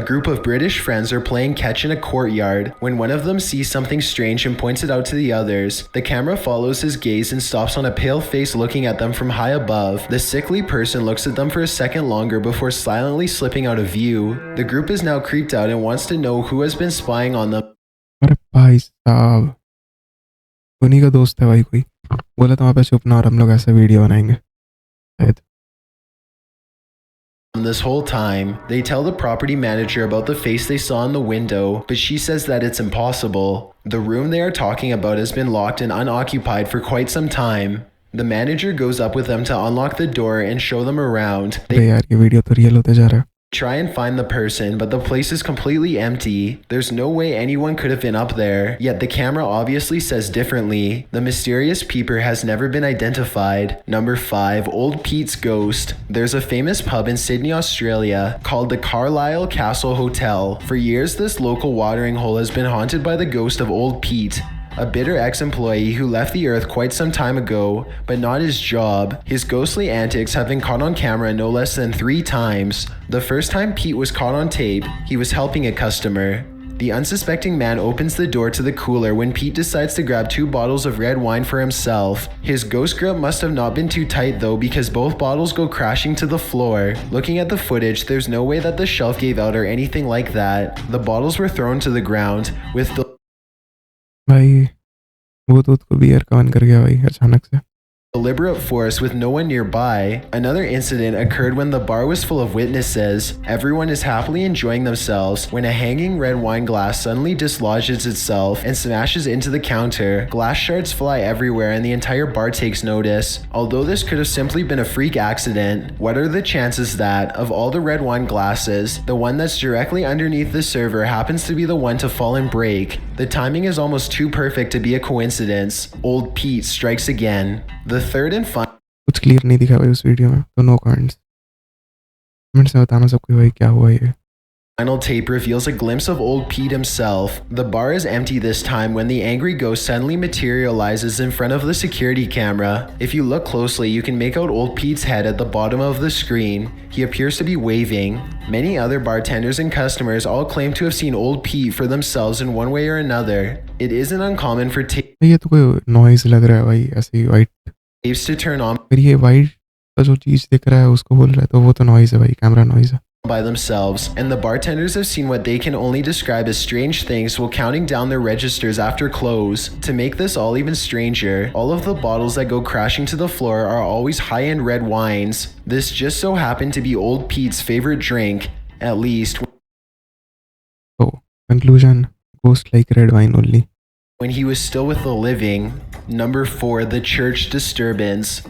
A group of British friends are playing catch in a courtyard when one of them sees something strange and points it out to the others. The camera follows his gaze and stops on a pale face looking at them from high above. The sickly person looks at them for a second longer before silently slipping out of view. The group is now creeped out and wants to know who has been spying on them. अरे भाई साहब, उन्हीं का दोस्त है भाई कोई। बोला था वहाँ पे चुप ना और हम लोग ऐसा वीडियो बनाएंगे शायद। This whole time, they tell the property manager about the face they saw in the window, but she says that it's impossible. The room they are talking about has been locked and unoccupied for quite some time. The manager goes up with them to unlock the door and show them around. अरे यार ये video तो real होते जा रहा है। Try and find the person, but the place is completely empty. There's no way anyone could have been up there, yet the camera obviously says differently. The mysterious peeper has never been identified. Number 5, Old Pete's Ghost. There's a famous pub in Sydney, Australia, called the Carlisle Castle Hotel. For years, this local watering hole has been haunted by the ghost of Old Pete, a bitter ex-employee who left the earth quite some time ago, but not his job. His ghostly antics have been caught on camera no less than 3 times. The first time Pete was caught on tape, he was helping a customer. The unsuspecting man opens the door to the cooler when Pete decides to grab 2 bottles of red wine for himself. His ghost grip must have not been too tight though, because both bottles go crashing to the floor. Looking at the footage, there's no way that the shelf gave out or anything like that. The bottles were thrown to the ground, with the भाई वो तो उसको beer का मन कर गया भाई अचानक से। deliberate force with no one nearby. Another incident occurred when the bar was full of witnesses. Everyone is happily enjoying themselves when a hanging red wine glass suddenly dislodges itself and smashes into the counter. Glass shards fly everywhere and the entire bar takes notice. Although this could have simply been a freak accident, what are the chances that, of all the red wine glasses, the one that's directly underneath the server happens to be the one to fall and break? The timing is almost too perfect to be a coincidence. Old Pete strikes again. The third and final कुछ clear नहीं दिखा भाई उस video में, तो no comments. Comments में बताना सबको भाई क्या हुआ ये। tape reveals a glimpse of Old Pete himself. The bar is empty this time when the angry ghost suddenly materializes in front of the security camera. If you look closely, you can make out Old Pete's head at the bottom of the screen. He appears to be waving. Many other bartenders and customers all claim to have seen Old Pete for themselves in one way or another. It isn't uncommon for ये तो कोई noise लग रहा है भाई, ऐसे ही white tapes to turn on फिर ये वाइट का जो चीज़ दिख रहा है उसको बोल रहा है, तो वो तो नॉइज़ है भाई, कैमरा नॉइज़ है। by themselves, and the bartenders have seen what they can only describe as strange things while counting down their registers after close. To make this all even stranger, all of the bottles that go crashing to the floor are always high-end red wines. This just so happened to be Old Pete's favorite drink, at least So, conclusion, ghost like red wine only. when he was still with the living. Number 4, the church disturbance.